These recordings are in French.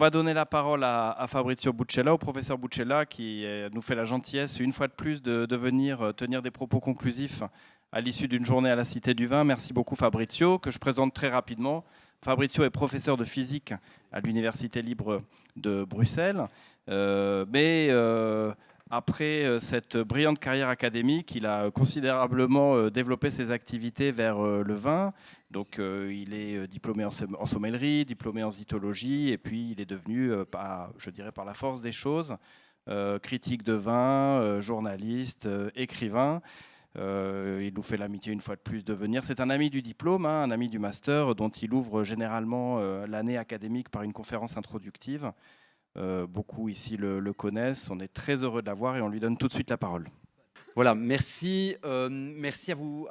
va donner la parole à Fabrizio Buccella, au professeur Buccella, qui nous fait la gentillesse, une fois de plus, de venir tenir des propos conclusifs à l'issue d'une journée à la Cité du Vin. Merci beaucoup Fabrizio, que je présente très rapidement. Fabrizio est professeur de physique à l'Université libre de Bruxelles, après cette brillante carrière académique, il a considérablement développé ses activités vers le vin. Donc, il est diplômé en sommellerie, diplômé en zytologie, et puis il est devenu, je dirais par la force des choses, critique de vin, journaliste, écrivain. Il nous fait l'amitié une fois de plus de venir. C'est un ami du diplôme, hein, un ami du master, dont il ouvre généralement l'année académique par une conférence introductive. Beaucoup ici le connaissent. On est très heureux de l'avoir et on lui donne tout de suite la parole. Voilà, merci, merci à vous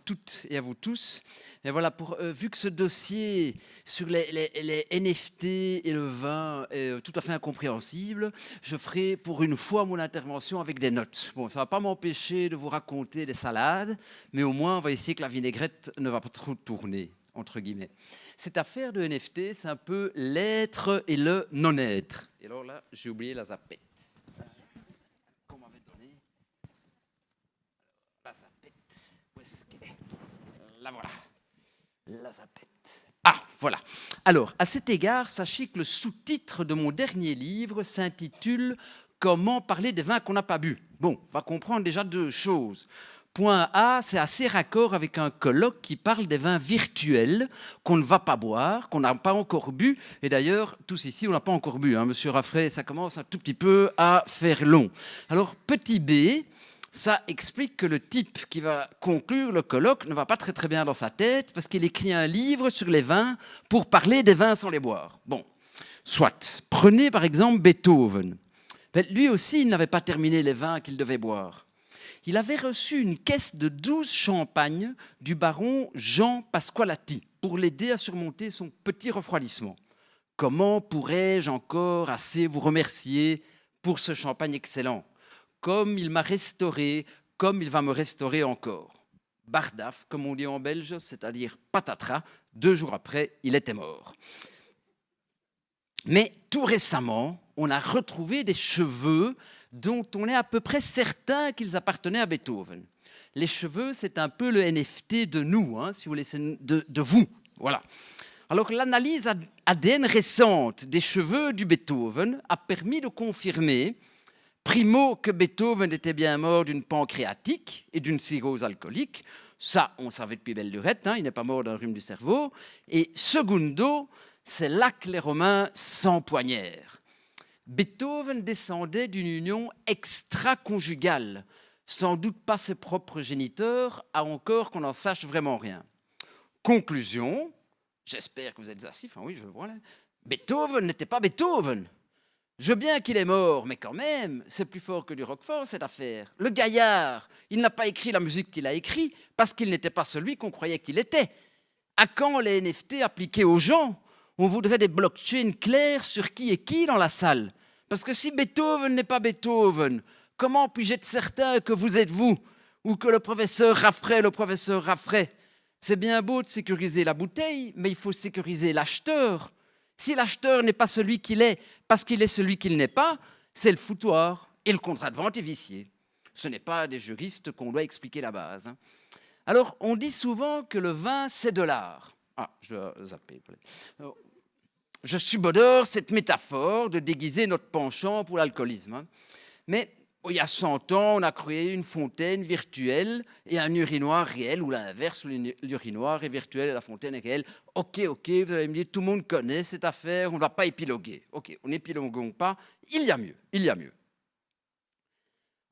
toutes et à vous tous. Et voilà, vu que ce dossier sur les NFT et le vin est tout à fait incompréhensible, je ferai pour une fois mon intervention avec des notes. Bon, ça ne va pas m'empêcher de vous raconter des salades, mais au moins on va essayer que la vinaigrette ne va pas trop tourner, entre guillemets. Cette affaire de NFT, c'est un peu l'être et le non-être. Et alors là, j'ai oublié la zapette. Qu'on m'avait donné. La zapette. Où est-ce qu'elle est? La voilà. La zapette. Ah, voilà. Alors, à cet égard, sachez que le sous-titre de mon dernier livre s'intitule « Comment parler des vins qu'on n'a pas bu ». Bon, on va comprendre déjà deux choses. Point A, c'est assez raccord avec un colloque qui parle des vins virtuels qu'on ne va pas boire, qu'on n'a pas encore bu. Et d'ailleurs, tous ici, on n'a pas encore bu. Hein. Monsieur Raffray, ça commence un tout petit peu à faire long. Alors, petit B, ça explique que le type qui va conclure le colloque ne va pas très très bien dans sa tête parce qu'il écrit un livre sur les vins pour parler des vins sans les boire. Bon, soit. Prenez par exemple Beethoven. Lui aussi, il n'avait pas terminé les vins qu'il devait boire. Il avait reçu une caisse de 12 champagnes du baron Jean Pasqualati pour l'aider à surmonter son petit refroidissement. Comment pourrais-je encore assez vous remercier pour ce champagne excellent? Comme il m'a restauré, comme il va me restaurer encore. Bardaf, comme on dit en belge, c'est-à-dire patatras, 2 jours après, il était mort. Mais tout récemment, on a retrouvé des cheveux dont on est à peu près certain qu'ils appartenaient à Beethoven. Les cheveux, c'est un peu le NFT de nous, hein, si vous voulez, de vous. Voilà. Alors, l'analyse ADN récente des cheveux du Beethoven a permis de confirmer, primo, que Beethoven était bien mort d'une pancréatite et d'une cirrhose alcoolique. Ça, on savait depuis belle lurette, hein, il n'est pas mort d'un rhume du cerveau. Et secundo, c'est là que les Romains s'empoignèrent. Beethoven descendait d'une union extra-conjugale, sans doute pas ses propres géniteurs, à encore qu'on n'en sache vraiment rien. Conclusion, j'espère que vous êtes assis, enfin oui, je le vois là, Beethoven n'était pas Beethoven. Je veux bien qu'il est mort, mais quand même, c'est plus fort que du Roquefort, cette affaire. Le gaillard, il n'a pas écrit la musique qu'il a écrite parce qu'il n'était pas celui qu'on croyait qu'il était. À quand les NFT appliqués aux gens? On voudrait des blockchains clairs sur qui est qui dans la salle. Parce que si Beethoven n'est pas Beethoven, comment puis-je être certain que vous êtes vous? Ou que le professeur Raffray est le professeur Raffray? C'est bien beau de sécuriser la bouteille, mais il faut sécuriser l'acheteur. Si l'acheteur n'est pas celui qu'il est, parce qu'il est celui qu'il n'est pas, c'est le foutoir et le contrat de vente est vicié. Ce n'est pas à des juristes qu'on doit expliquer la base. Hein. Alors, on dit souvent que le vin, c'est de l'art. Ah, je dois zapper. Alors, je subodore cette métaphore de déguiser notre penchant pour l'alcoolisme. Hein. Mais il y a 100 ans, on a créé une fontaine virtuelle et un urinoir réel, ou l'inverse, où l'urinoir est virtuel et la fontaine est réelle. Ok, vous allez me dire, tout le monde connaît cette affaire, on ne va pas épiloguer. Ok, on n'épilogue pas, il y a mieux.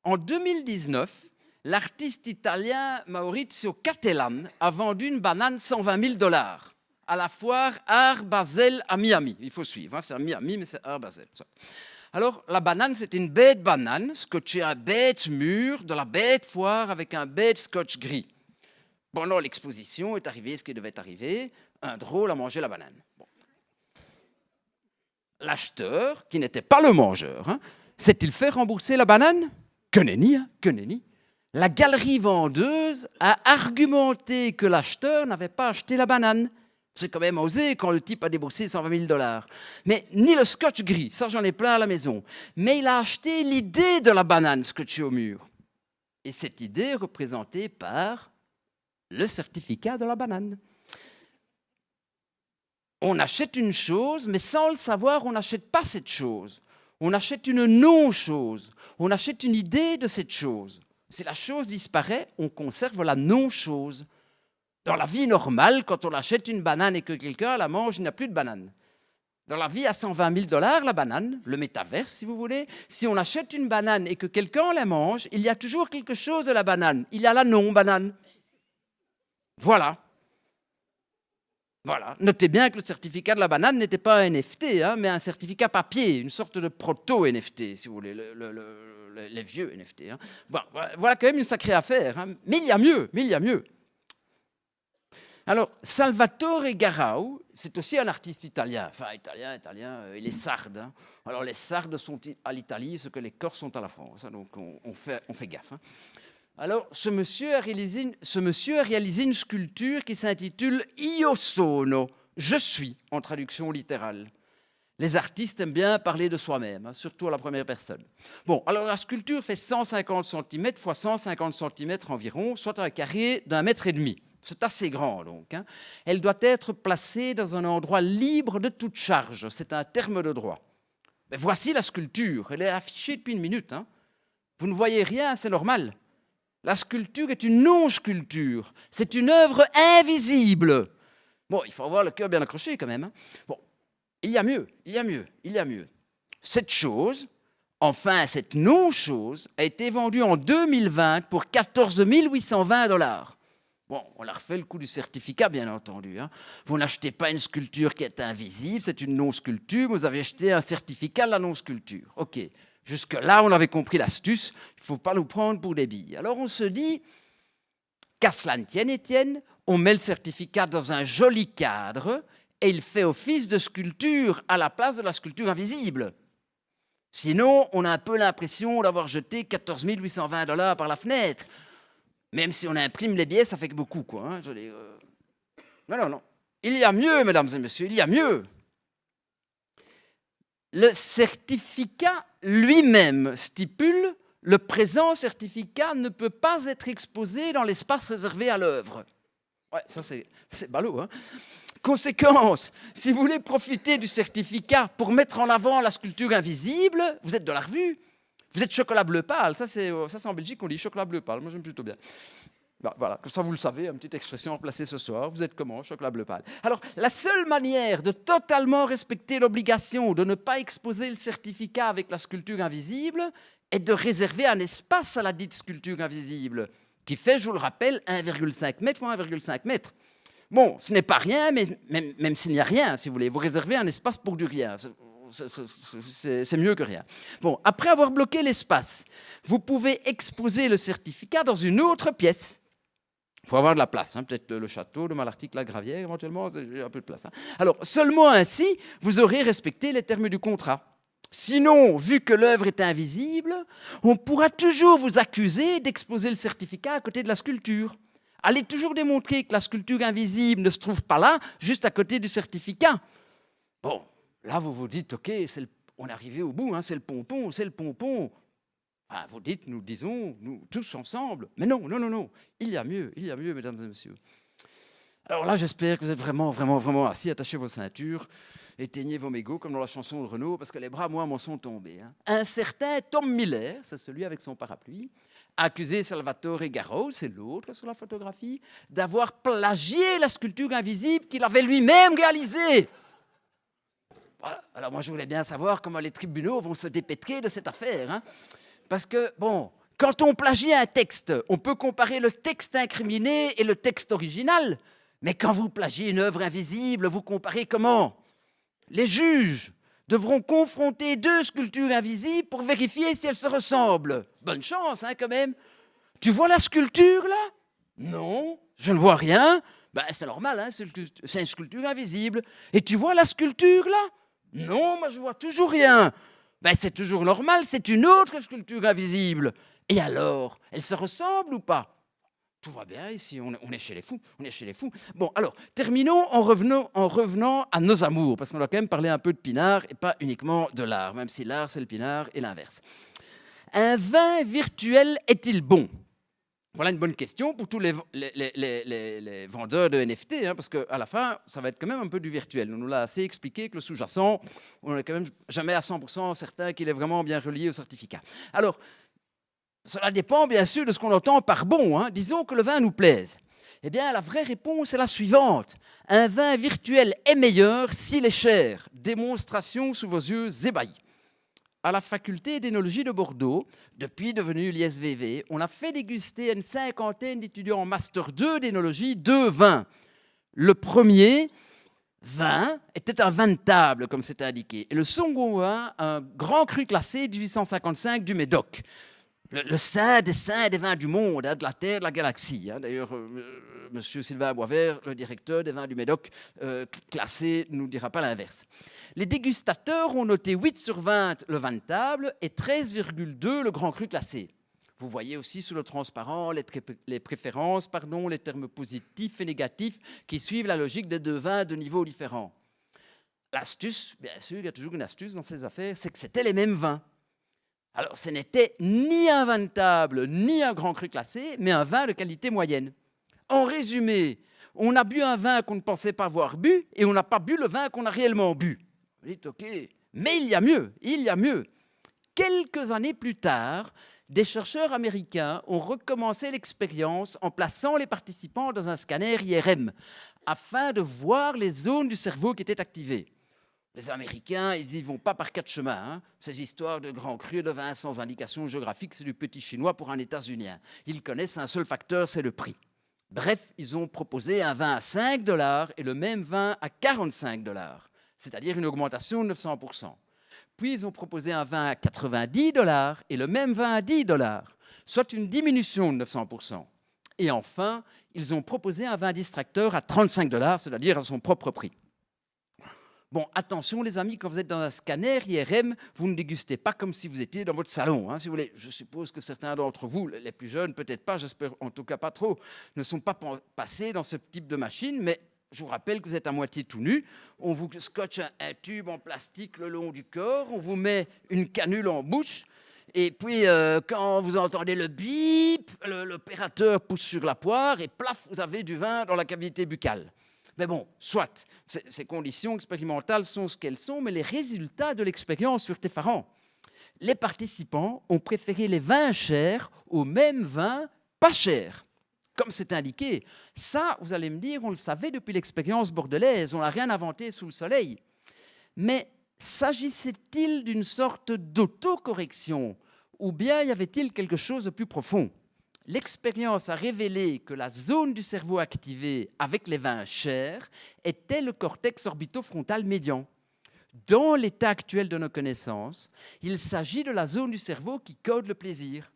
En 2019, l'artiste italien Maurizio Cattelan a vendu une banane 120 000 $ à la foire Art Basel à Miami. Il faut suivre, hein, c'est à Miami, mais c'est Art Basel. Alors, la banane, c'était une bête banane, scotchée à un bête mur de la bête foire avec un bête scotch gris. Pendant l'exposition est arrivé ce qui devait arriver, un drôle a mangé la banane. Bon. L'acheteur, qui n'était pas le mangeur, hein, s'est-il fait rembourser la banane? Que nenni, hein, que nenni. La galerie vendeuse a argumenté que l'acheteur n'avait pas acheté la banane, C'est quand même osé quand le type a déboursé 120 000 $. Mais ni le scotch gris, ça j'en ai plein à la maison. Mais il a acheté l'idée de la banane scotchée au mur. Et cette idée est représentée par le certificat de la banane. On achète une chose, mais sans le savoir, on n'achète pas cette chose. On achète une non-chose. On achète une idée de cette chose. Si la chose disparaît, on conserve la non-chose. Dans la vie normale, quand on achète une banane et que quelqu'un la mange, il n'y a plus de banane. Dans la vie à 120 000 $, la banane, le métaverse si vous voulez, si on achète une banane et que quelqu'un la mange, il y a toujours quelque chose de la banane. Il y a la non-banane. Voilà. Voilà. Notez bien que le certificat de la banane n'était pas un NFT, hein, mais un certificat papier, une sorte de proto-NFT, si vous voulez, les vieux NFT. Hein. Voilà quand même une sacrée affaire. Hein. Mais il y a mieux, mais il y a mieux. Alors, Salvatore Garau, c'est aussi un artiste italien. Enfin, italien, il est sarde. Hein. Alors, les sardes sont à l'Italie ce que les Corses sont à la France. Hein, donc, on fait gaffe. Hein. Alors, ce monsieur a réalisé une sculpture qui s'intitule « Io sono », « Je suis » en traduction littérale. Les artistes aiment bien parler de soi-même, hein, surtout à la première personne. Bon, alors la sculpture fait 150 cm x 150 cm environ, soit un carré d'1,5 m. C'est assez grand, donc. Hein. Elle doit être placée dans un endroit libre de toute charge. C'est un terme de droit. Mais voici la sculpture. Elle est affichée depuis une minute. Hein. Vous ne voyez rien, c'est normal. La sculpture est une non-sculpture. C'est une œuvre invisible. Bon, il faut avoir le cœur bien accroché quand même. Hein. Bon, il y a mieux, il y a mieux, il y a mieux. Cette chose, enfin cette non-chose, a été vendue en 2020 pour 14 820 $. Bon, on leur refait le coup du certificat, bien entendu. Hein. Vous n'achetez pas une sculpture qui est invisible, c'est une non-sculpture, vous avez acheté un certificat de la non-sculpture. OK, jusque-là, on avait compris l'astuce, il ne faut pas nous prendre pour des billes. Alors on se dit, qu'à cela ne tienne, Étienne, on met le certificat dans un joli cadre et il fait office de sculpture à la place de la sculpture invisible. Sinon, on a un peu l'impression d'avoir jeté 14 820 $ par la fenêtre. Même si on imprime les billets, ça fait que beaucoup, quoi. Hein. Non. Il y a mieux, mesdames et messieurs, il y a mieux. Le certificat lui-même stipule « Le présent certificat ne peut pas être exposé dans l'espace réservé à l'œuvre ». Ouais, ça c'est ballot, hein. Conséquence, si vous voulez profiter du certificat pour mettre en avant la sculpture invisible, vous êtes de la revue. Vous êtes chocolat bleu pâle, ça c'est en Belgique on dit chocolat bleu pâle, moi j'aime plutôt bien. Ben, voilà, comme ça vous le savez, une petite expression remplacée ce soir, vous êtes comment, chocolat bleu pâle. Alors la seule manière de totalement respecter l'obligation de ne pas exposer le certificat avec la sculpture invisible est de réserver un espace à la dite sculpture invisible, qui fait, je vous le rappelle, 1,5 m x 1,5 m. Bon, ce n'est pas rien, mais même s'il n'y a rien, si vous voulez, vous réservez un espace pour du rien. C'est mieux que rien. Bon, après avoir bloqué l'espace, vous pouvez exposer le certificat dans une autre pièce. Il faut avoir de la place, hein, peut-être le château de Malartic, la Gravière, éventuellement, il y a un peu de place. Hein. Alors, seulement ainsi, vous aurez respecté les termes du contrat. Sinon, vu que l'œuvre est invisible, on pourra toujours vous accuser d'exposer le certificat à côté de la sculpture. Allez toujours démontrer que la sculpture invisible ne se trouve pas là, juste à côté du certificat. Bon. Là, vous vous dites, OK, on est arrivé au bout, hein, c'est le pompon, c'est le pompon. Ah, vous dites, nous disons, nous tous ensemble. Mais non, il y a mieux, mesdames et messieurs. Alors là, j'espère que vous êtes vraiment assis, attachez vos ceintures, éteignez vos mégots, comme dans la chanson de Renaud, parce que les bras, moi, m'en sont tombés. Hein. Un certain Tom Miller, c'est celui avec son parapluie, a accusé Salvatore Garau, c'est l'autre sur la photographie, d'avoir plagié la sculpture invisible qu'il avait lui-même réalisée. Alors moi, je voulais bien savoir comment les tribunaux vont se dépêtrer de cette affaire. Hein. Parce que, bon, quand on plagie un texte, on peut comparer le texte incriminé et le texte original. Mais quand vous plagiez une œuvre invisible, vous comparez comment? Les juges devront confronter deux sculptures invisibles pour vérifier si elles se ressemblent. Bonne chance, hein, quand même. Tu vois la sculpture, là? Non, je ne vois rien. Ben, c'est normal, hein, c'est une sculpture invisible. Et tu vois la sculpture, là? Non, moi je vois toujours rien. Ben, c'est toujours normal, c'est une autre sculpture invisible. Et alors, elle se ressemble ou pas? Tout va bien ici, on est chez les fous, on est chez les fous. Bon, alors, terminons en revenant à nos amours, parce qu'on doit quand même parler un peu de pinard et pas uniquement de l'art, même si l'art, c'est le pinard et l'inverse. Un vin virtuel est-il bon? Voilà une bonne question pour tous les vendeurs de NFT, hein, parce qu'à la fin, ça va être quand même un peu du virtuel. On nous l'a assez expliqué que le sous-jacent, on n'est quand même jamais à 100% certain qu'il est vraiment bien relié au certificat. Alors, cela dépend bien sûr de ce qu'on entend par bon. Hein. Disons que le vin nous plaise. Eh bien, la vraie réponse est la suivante. Un vin virtuel est meilleur s'il est cher. Démonstration sous vos yeux ébahis. À la faculté d'énologie de Bordeaux, depuis devenu l'ISVV, on a fait déguster à une cinquantaine d'étudiants en Master 2 d'énologie 2 vins. Le premier vin était un vin de table, comme c'était indiqué. Et le second vin, un grand cru classé 1855 du Médoc. Le saint des saints des vins du monde, hein, de la Terre, de la galaxie. Hein. D'ailleurs, monsieur Sylvain Boisvert, le directeur des vins du Médoc, classé, ne nous dira pas l'inverse. Les dégustateurs ont noté 8 sur 20 le vin de table et 13,2 le grand cru classé. Vous voyez aussi sur le transparent les préférences, les termes positifs et négatifs qui suivent la logique des deux vins de niveaux différents. L'astuce, bien sûr, il y a toujours une astuce dans ces affaires, c'est que c'était les mêmes vins. Alors, ce n'était ni un vin de table, ni un grand cru classé, mais un vin de qualité moyenne. En résumé, on a bu un vin qu'on ne pensait pas avoir bu et on n'a pas bu le vin qu'on a réellement bu. Vous dites, ok, mais il y a mieux, il y a mieux. Quelques années plus tard, des chercheurs américains ont recommencé l'expérience en plaçant les participants dans un scanner IRM afin de voir les zones du cerveau qui étaient activées. Les Américains, ils n'y vont pas par 4 chemins. Hein. Ces histoires de grands crus, de vin sans indication géographique, c'est du petit chinois pour un États-Unien. Ils connaissent un seul facteur, c'est le prix. Bref, ils ont proposé un vin à 5 $ et le même vin à 45 $, c'est-à-dire une augmentation de 900%. Puis, ils ont proposé un vin à 90 $ et le même vin à 10 $, soit une diminution de 900%. Et enfin, ils ont proposé un vin distracteur à 35 $, c'est-à-dire à son propre prix. Bon, attention les amis, quand vous êtes dans un scanner IRM, vous ne dégustez pas comme si vous étiez dans votre salon. Hein, si vous voulez. Je suppose que certains d'entre vous, les plus jeunes, peut-être pas, j'espère en tout cas pas trop, ne sont pas passés dans ce type de machine, mais je vous rappelle que vous êtes à moitié tout nu. On vous scotche un tube en plastique le long du corps, on vous met une canule en bouche, et puis quand vous entendez le bip, l'opérateur pousse sur la poire et plaf, vous avez du vin dans la cavité buccale. Mais bon, soit, ces conditions expérimentales sont ce qu'elles sont, mais les résultats de l'expérience furent effarants. Les participants ont préféré les vins chers aux mêmes vins pas chers, comme c'est indiqué. Ça, vous allez me dire, on le savait depuis l'expérience bordelaise, on n'a rien inventé sous le soleil. Mais s'agissait-il d'une sorte d'autocorrection, ou bien y avait-il quelque chose de plus profond ? L'expérience a révélé que la zone du cerveau activée avec les vins chers était le cortex orbitofrontal médian. Dans l'état actuel de nos connaissances, il s'agit de la zone du cerveau qui code le plaisir.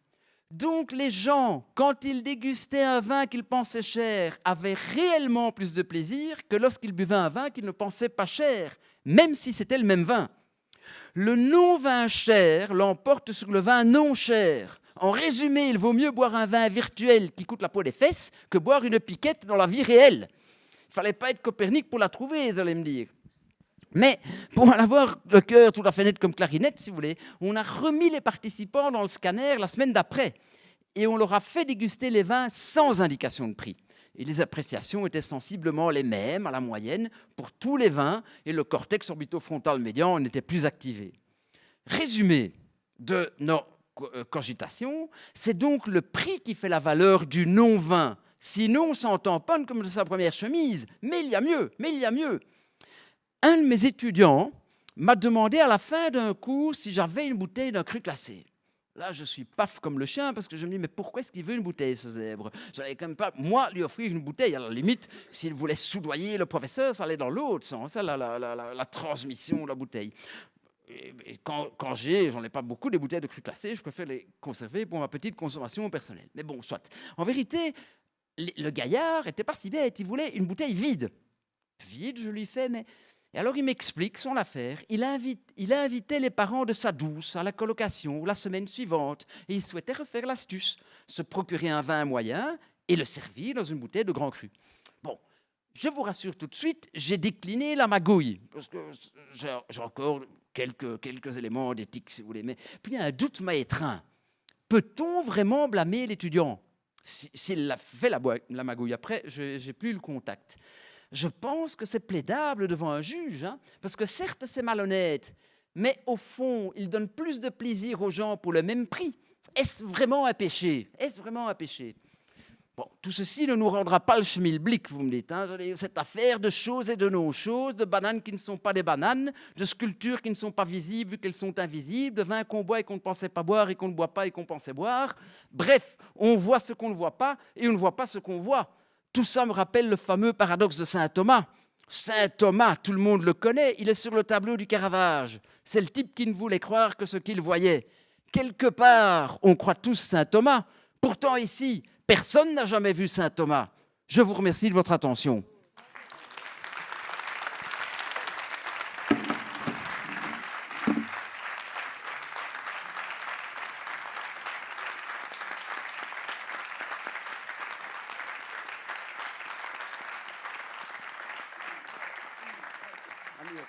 Donc les gens, quand ils dégustaient un vin qu'ils pensaient cher, avaient réellement plus de plaisir que lorsqu'ils buvaient un vin qu'ils ne pensaient pas cher, même si c'était le même vin. Le non-vin cher l'emporte sur le vin non cher. En résumé, il vaut mieux boire un vin virtuel qui coûte la peau des fesses que boire une piquette dans la vie réelle. Il ne fallait pas être Copernic pour la trouver, vous allez me dire. Mais pour en avoir le cœur tout à fait net comme clarinette, si vous voulez, on a remis les participants dans le scanner la semaine d'après et on leur a fait déguster les vins sans indication de prix. Et les appréciations étaient sensiblement les mêmes à la moyenne pour tous les vins et le cortex orbitofrontal médian n'était plus activé. Résumé de nos cogitation, c'est donc le prix qui fait la valeur du non-vin. Sinon, on s'en tamponne comme de sa première chemise. Mais il y a mieux, mais il y a mieux. Un de mes étudiants m'a demandé à la fin d'un cours si j'avais une bouteille d'un cru classé. Là, je suis paf comme le chien parce que je me dis, mais pourquoi est-ce qu'il veut une bouteille, ce zèbre ? Je n'allais quand même pas, moi, lui offrir une bouteille. À la limite, s'il voulait soudoyer le professeur, ça allait dans l'autre sens, ça, la transmission de la bouteille. Et quand j'en ai pas beaucoup des bouteilles de cru classé, je préfère les conserver pour ma petite consommation personnelle. Mais bon, soit. En vérité, le gaillard n'était pas si bête, il voulait une bouteille vide. Vide, je lui fais, mais... Et alors il m'explique son affaire. Il a invité les parents de sa douce à la colocation la semaine suivante et il souhaitait refaire l'astuce, se procurer un vin moyen et le servir dans une bouteille de grand cru. Bon, je vous rassure tout de suite, j'ai décliné la magouille, parce que j'ai encore quelques éléments d'éthique, si vous voulez. Mais puis un doute m'a étreint. Peut-on vraiment blâmer l'étudiant s'il a fait la magouille? Après, je n'ai plus le contact. Je pense que c'est plaidable devant un juge, hein, parce que certes, c'est malhonnête, mais au fond, il donne plus de plaisir aux gens pour le même prix. Est-ce vraiment un péché? Est-ce vraiment un péché? Bon, tout ceci ne nous rendra pas le schmilblick, vous me dites. Hein, cette affaire de choses et de non-choses, de bananes qui ne sont pas des bananes, de sculptures qui ne sont pas visibles vu qu'elles sont invisibles, de vin qu'on boit et qu'on ne pensait pas boire et qu'on ne boit pas et qu'on pensait boire. Bref, on voit ce qu'on ne voit pas et on ne voit pas ce qu'on voit. Tout ça me rappelle le fameux paradoxe de saint Thomas. Saint Thomas, tout le monde le connaît, il est sur le tableau du Caravage. C'est le type qui ne voulait croire que ce qu'il voyait. Quelque part, on croit tous saint Thomas. Pourtant ici, personne n'a jamais vu saint Thomas. Je vous remercie de votre attention. Amigo.